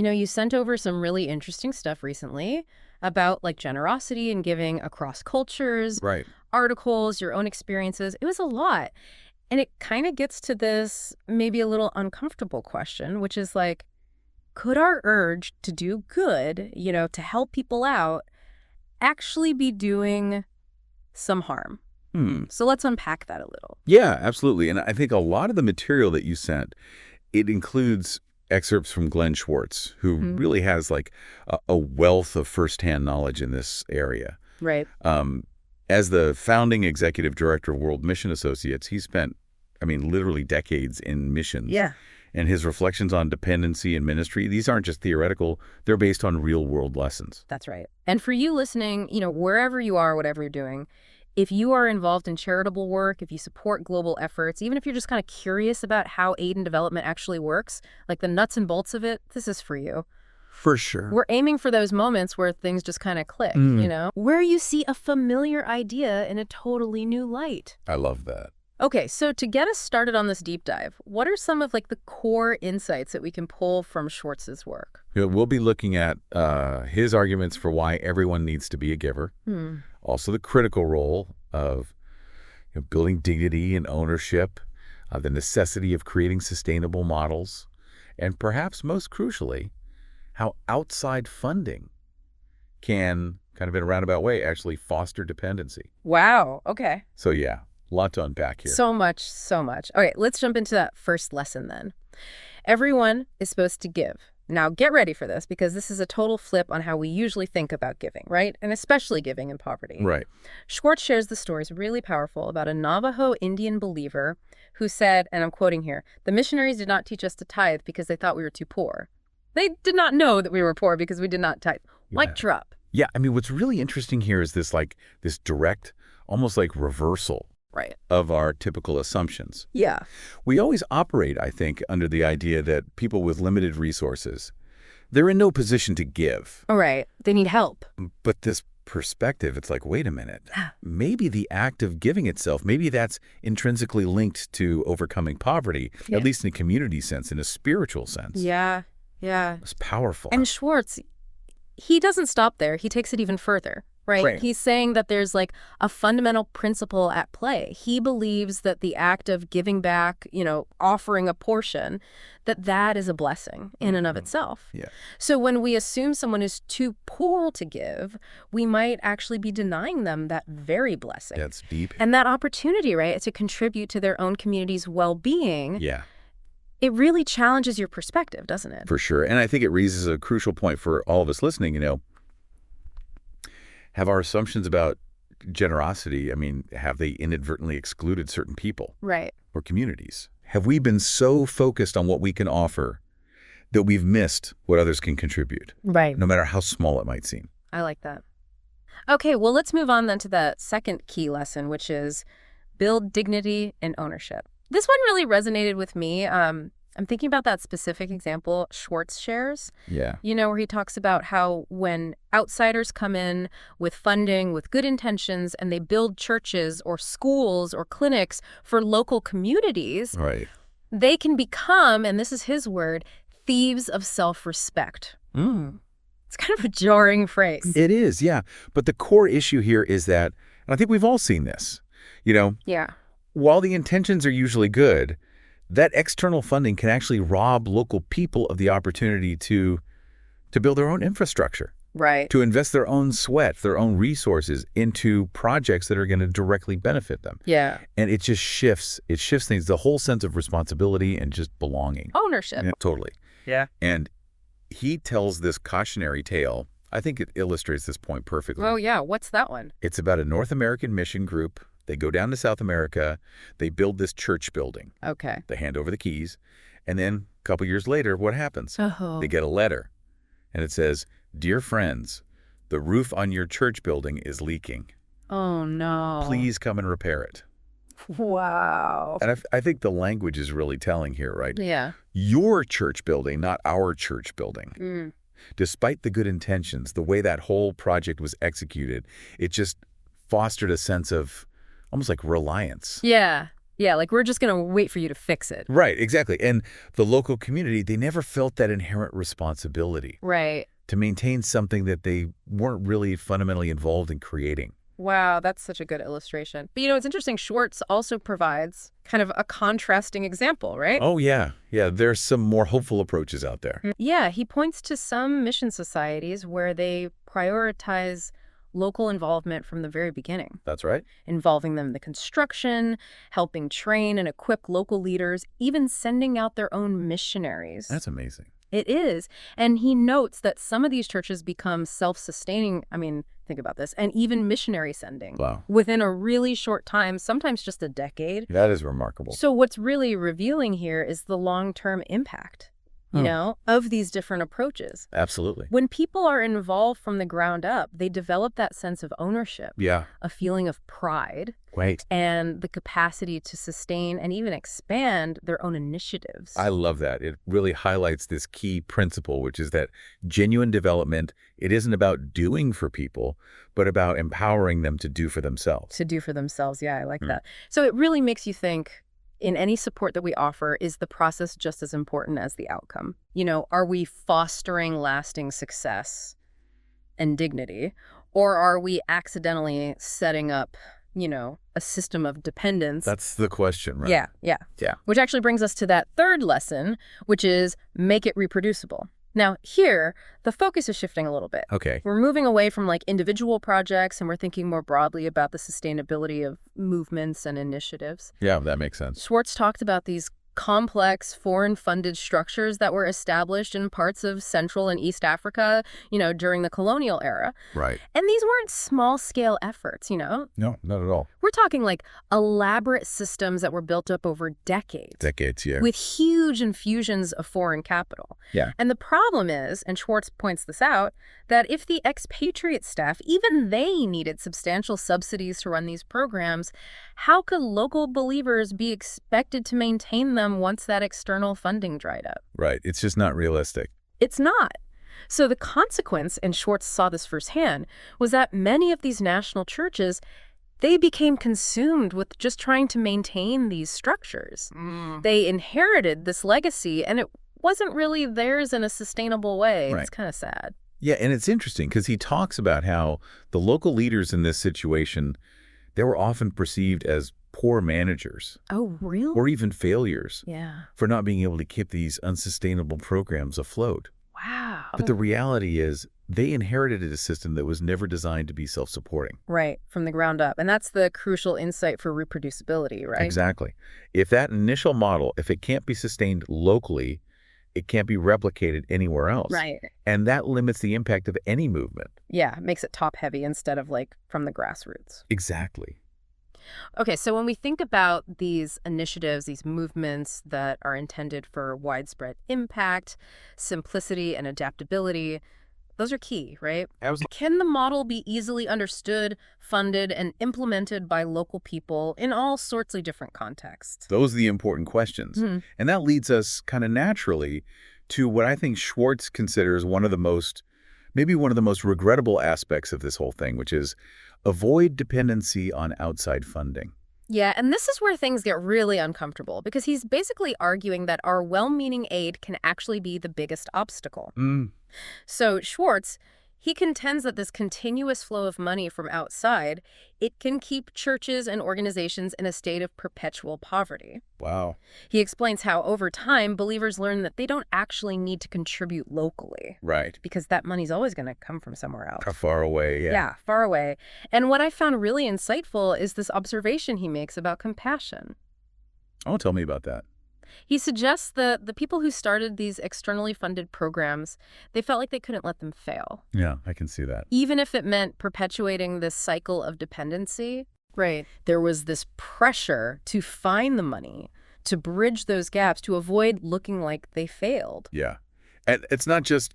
You sent over some really interesting stuff recently about like generosity and giving across cultures, Right. articles, your own experiences. It was a lot. And it kind of gets to this maybe a little uncomfortable question, which is like, could our urge to do good, to help people out, actually be doing some harm? So let's unpack that a little. Yeah, absolutely. And I think a lot of the material that you sent, it includes excerpts from Glenn Schwartz, who Hmm. really has like a wealth of firsthand knowledge in this area. Right. Um, as the founding executive director of World Mission Associates, he spent, literally decades in missions. Yeah. And his reflections on dependency and ministry, these aren't just theoretical, they're based on real-world lessons. That's right. And for you listening, wherever you are, whatever you're doing, if you are involved in charitable work, if you support global efforts, even if you're just kind of curious about how aid and development actually works, like the nuts and bolts of it, this is for you. For sure. We're aiming for those moments where things just kind of click, where you see a familiar idea in a totally new light. I love that. Okay, so to get us started on this deep dive, what are some of like the core insights that we can pull from Schwartz's work? We'll be looking at his arguments for why everyone needs to be a giver. Also the critical role of building dignity and ownership, the necessity of creating sustainable models, and perhaps most crucially, how outside funding can, kind of in a roundabout way, actually foster dependency. Wow, okay. So yeah, a lot to unpack here. So much, so much. All right, let's jump into that first lesson then. Everyone is supposed to give. Now, get ready for this because this is a total flip on how we usually think about giving, right? And especially giving in poverty. Right. Schwartz shares the stories really powerful about a Navajo Indian believer who said, and I'm quoting here, "The missionaries did not teach us to tithe because they thought we were too poor. They did not know that we were poor because we did not tithe." Mic drop. Yeah, what's really interesting here is this direct, almost like reversal Right. of our typical assumptions. Yeah. We always operate, I think, under the idea that people with limited resources, they're in no position to give. All right. They need help. But this perspective, it's like, wait a minute, maybe the act of giving itself, maybe that's intrinsically linked to overcoming poverty, at least in a community sense, in a spiritual sense. Yeah. Yeah. It's powerful. And Schwartz, he doesn't stop there. He takes it even further, right? He's saying that there's like a fundamental principle at play. He believes that the act of giving back, offering a portion, that is a blessing in and of itself. Yeah. So when we assume someone is too poor to give, we might actually be denying them that very blessing. That's deep. And that opportunity, right, to contribute to their own community's well-being. Yeah. It really challenges your perspective, doesn't it? For sure. And I think it raises a crucial point for all of us listening, have our assumptions about generosity, have they inadvertently excluded certain people? Right. Or communities? Have we been so focused on what we can offer that we've missed what others can contribute? Right. No matter how small it might seem. I like that. Okay, well, let's move on then to the second key lesson, which is build dignity and ownership. This one really resonated with me. I'm thinking about that specific example Schwartz shares. Yeah. Where he talks about how when outsiders come in with funding, with good intentions, and they build churches or schools or clinics for local communities, right, they can become, and this is his word, thieves of self-respect. It's kind of a jarring phrase. It is, yeah. But the core issue here is that, and I think we've all seen this, Yeah. While the intentions are usually good, that external funding can actually rob local people of the opportunity to build their own infrastructure. Right. To invest their own sweat, their own resources into projects that are going to directly benefit them. Yeah. And it just shifts. It shifts things, the whole sense of responsibility and just belonging. Ownership. Yeah, totally. Yeah. And he tells this cautionary tale. I think it illustrates this point perfectly. Oh, yeah. What's that one? It's about a North American mission group. They go down to South America. They build this church building. Okay. They hand over the keys. And then a couple years later, what happens? Oh. They get a letter. And it says, "Dear friends, the roof on your church building is leaking. Oh, no. Please come and repair it." Wow. And I think the language is really telling here, right? Yeah. Your church building, not our church building. Despite the good intentions, the way that whole project was executed, it just fostered a sense of almost like reliance. Yeah. Yeah, like we're just going to wait for you to fix it. Right, exactly. And the local community, they never felt that inherent responsibility Right. to maintain something that they weren't really fundamentally involved in creating. Wow, that's such a good illustration. But it's interesting. Schwartz also provides kind of a contrasting example, right? Oh, yeah. Yeah, there's some more hopeful approaches out there. Yeah, he points to some mission societies where they prioritize local involvement from the very beginning, That's right. involving them in the construction, helping train and equip local leaders, even sending out their own missionaries. That's amazing. It is. And he notes that some of these churches become self-sustaining. I mean, think about this. And even missionary sending. Wow. Within a really short time, sometimes just a decade. That is remarkable. So what's really revealing here is the long-term impact, of these different approaches. Absolutely. When people are involved from the ground up, they develop that sense of ownership, Yeah. a feeling of pride, Wait. and the capacity to sustain and even expand their own initiatives. I love that. It really highlights this key principle, which is that genuine development, it isn't about doing for people, but about empowering them to do for themselves. To do for themselves. Yeah, I like that. So it really makes you think, in any support that we offer, is the process just as important as the outcome? Are we fostering lasting success and dignity, or are we accidentally setting up, a system of dependence? That's the question, right? Yeah. Yeah. Which actually brings us to that third lesson, which is make it reproducible. Now, here, the focus is shifting a little bit. Okay. We're moving away from individual projects, and we're thinking more broadly about the sustainability of movements and initiatives. Yeah, that makes sense. Schwartz talked about these complex foreign-funded structures that were established in parts of Central and East Africa, during the colonial era. Right. And these weren't small-scale efforts, No, not at all. We're talking elaborate systems that were built up over decades. Decades, yeah. With huge infusions of foreign capital. Yeah. And the problem is, and Schwartz points this out, that if the expatriate staff, even they needed substantial subsidies to run these programs, how could local believers be expected to maintain them once that external funding dried up? Right. It's just not realistic. It's not. So the consequence, and Schwartz saw this firsthand, was that many of these national churches, they became consumed with just trying to maintain these structures. They inherited this legacy, and it wasn't really theirs in a sustainable way. Right. It's kind of sad. Yeah, and it's interesting because he talks about how the local leaders in this situation, they were often perceived as poor managers. Oh, really? Or even failures. Yeah. For not being able to keep these unsustainable programs afloat. Wow. But the reality is they inherited a system that was never designed to be self-supporting. Right, from the ground up. And that's the crucial insight for reproducibility, right? Exactly. If that initial model, if it can't be sustained locally, it can't be replicated anywhere else. Right. And that limits the impact of any movement. Yeah, it makes it top-heavy instead of from the grassroots. Exactly. Okay, so when we think about these initiatives, these movements that are intended for widespread impact, simplicity, and adaptability, those are key, right? Can the model be easily understood, funded, and implemented by local people in all sorts of different contexts? Those are the important questions. And that leads us kind of naturally to what I think Schwartz considers maybe one of the most regrettable aspects of this whole thing, which is avoid dependency on outside funding. Yeah, and this is where things get really uncomfortable, because he's basically arguing that our well-meaning aid can actually be the biggest obstacle. So Schwartz, he contends that this continuous flow of money from outside, it can keep churches and organizations in a state of perpetual poverty. Wow. He explains how over time, believers learn that they don't actually need to contribute locally. Right. Because that money's always going to come from somewhere else. Far away, yeah. Yeah, far away. And what I found really insightful is this observation he makes about compassion. Oh, tell me about that. He suggests that the people who started these externally funded programs, they felt like they couldn't let them fail. Yeah, I can see that. Even if it meant perpetuating this cycle of dependency. Right. There was this pressure to find the money, to bridge those gaps, to avoid looking like they failed. Yeah. And it's not just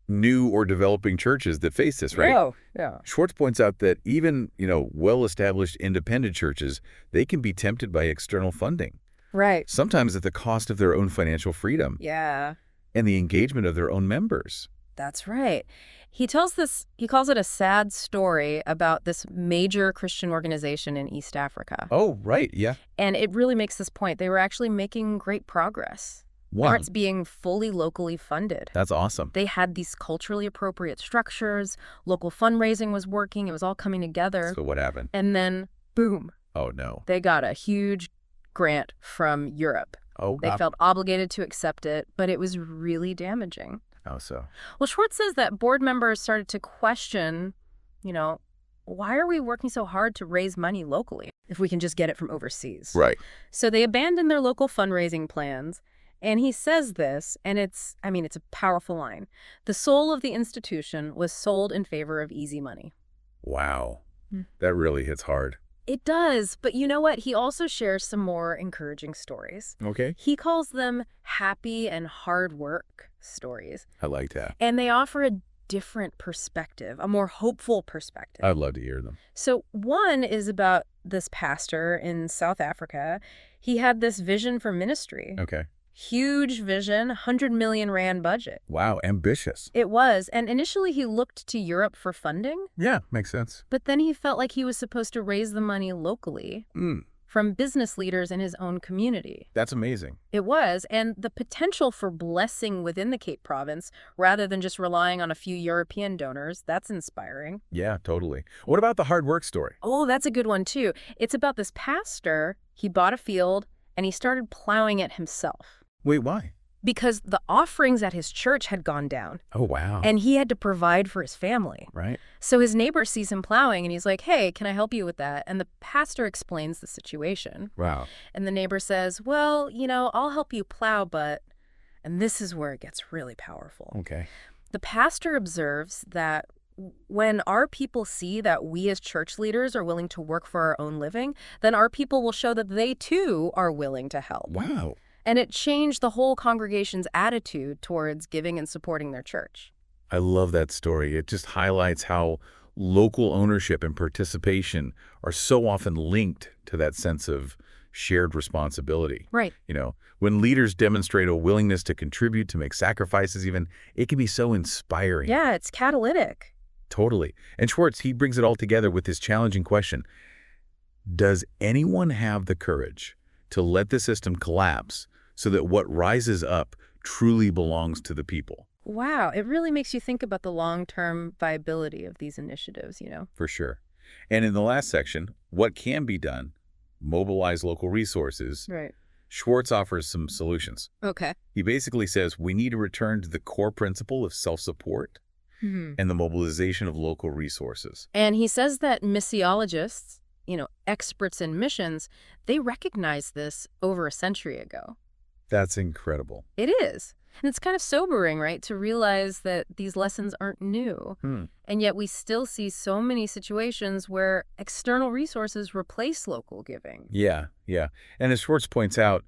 new or developing churches that face this, right? Oh, yeah. Schwartz points out that even, well-established independent churches, they can be tempted by external funding. Right. Sometimes at the cost of their own financial freedom. Yeah. And the engagement of their own members. That's right. He calls it a sad story about this major Christian organization in East Africa. Oh, right, yeah. And it really makes this point. They were actually making great progress. Wow, Arts being fully locally funded. that's awesome. They had these culturally appropriate structures, local fundraising was working, it was all coming together. So what happened? And then, boom, Oh, no. they got a huge grant from Europe. Oh, They felt obligated to accept it, but it was really damaging. how so? Well, Schwartz says that board members started to question, you know, why are we working so hard to raise money locally if we can just get it from overseas? Right. So they abandoned their local fundraising plans. And he says this, and it's a powerful line. The soul of the institution was sold in favor of easy money. Wow. Hmm. That really hits hard. It does, but you know what? He also shares some more encouraging stories. Okay. He calls them happy and hard work stories. I like that. And they offer a different perspective, a more hopeful perspective. I'd love to hear them. So one is about this pastor in South Africa. He had this vision for ministry. Okay. Huge vision, 100 million rand budget. Wow, ambitious. It was. And initially he looked to Europe for funding, Yeah, makes sense. but then he felt like he was supposed to raise the money locally from business leaders in his own community. That's amazing. It was. And the potential for blessing within the Cape Province, rather than just relying on a few European donors, that's inspiring. Yeah, totally. What about the hard work story? Oh, that's a good one too. It's about this pastor. He bought a field and he started plowing it himself. Wait, why? Because the offerings at his church had gone down. Oh, wow. And he had to provide for his family. Right. So his neighbor sees him plowing and he's like, hey, can I help you with that? And the pastor explains the situation. Wow. And the neighbor says, well, I'll help you plow, but... And this is where it gets really powerful. Okay. The pastor observes that when our people see that we as church leaders are willing to work for our own living, then our people will show that they too are willing to help. Wow. And it changed the whole congregation's attitude towards giving and supporting their church. I love that story. It just highlights how local ownership and participation are so often linked to that sense of shared responsibility. Right. When leaders demonstrate a willingness to contribute, to make sacrifices even, it can be so inspiring. Yeah, it's catalytic. Totally. And Schwartz, he brings it all together with this challenging question. Does anyone have the courage to let the system collapse so that what rises up truly belongs to the people? Wow, it really makes you think about the long-term viability of these initiatives, For sure. And in the last section, what can be done? Mobilize local resources. Right. Schwartz offers some solutions. Okay. He basically says we need to return to the core principle of self-support and the mobilization of local resources. And he says that missiologists, experts in missions, they recognized this over a century ago. That's incredible. It is. And it's kind of sobering, right, to realize that these lessons aren't new. And yet we still see so many situations where external resources replace local giving. Yeah. And as Schwartz points out,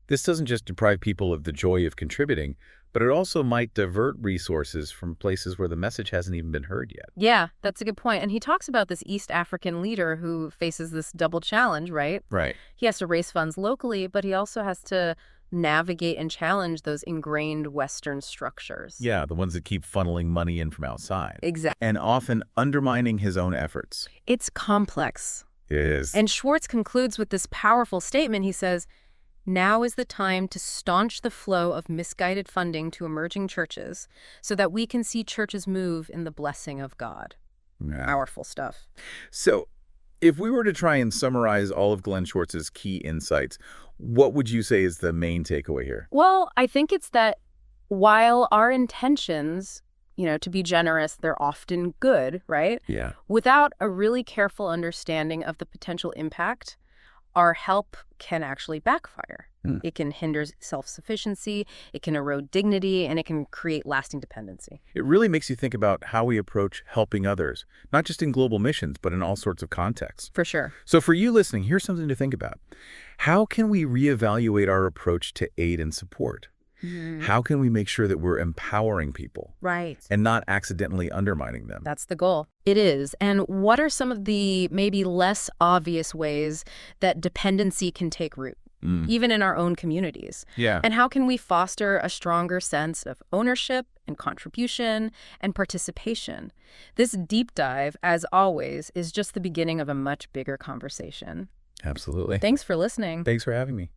this doesn't just deprive people of the joy of contributing, but it also might divert resources from places where the message hasn't even been heard yet. Yeah, that's a good point. And he talks about this East African leader who faces this double challenge, right? Right. He has to raise funds locally, but he also has to navigate and challenge those ingrained Western structures. Yeah, the ones that keep funneling money in from outside. Exactly. And often undermining his own efforts. It's complex. It is. And Schwartz concludes with this powerful statement. He says, now is the time to staunch the flow of misguided funding to emerging churches so that we can see churches move in the blessing of God. Yeah. Powerful stuff. So, if we were to try and summarize all of Glenn Schwartz's key insights, what would you say is the main takeaway here? Well, I think it's that while our intentions, to be generous, they're often good, right? Yeah. Without a really careful understanding of the potential impact, our help can actually backfire. It can hinder self-sufficiency, it can erode dignity, and it can create lasting dependency. It really makes you think about how we approach helping others, not just in global missions, but in all sorts of contexts. For sure. So for you listening, here's something to think about. How can we reevaluate our approach to aid and support? How can we make sure that we're empowering people? Right. And not accidentally undermining them? That's the goal. It is. And what are some of the maybe less obvious ways that dependency can take root? even in our own communities? Yeah. And how can we foster a stronger sense of ownership and contribution and participation? This deep dive, as always, is just the beginning of a much bigger conversation. Absolutely. Thanks for listening. Thanks for having me.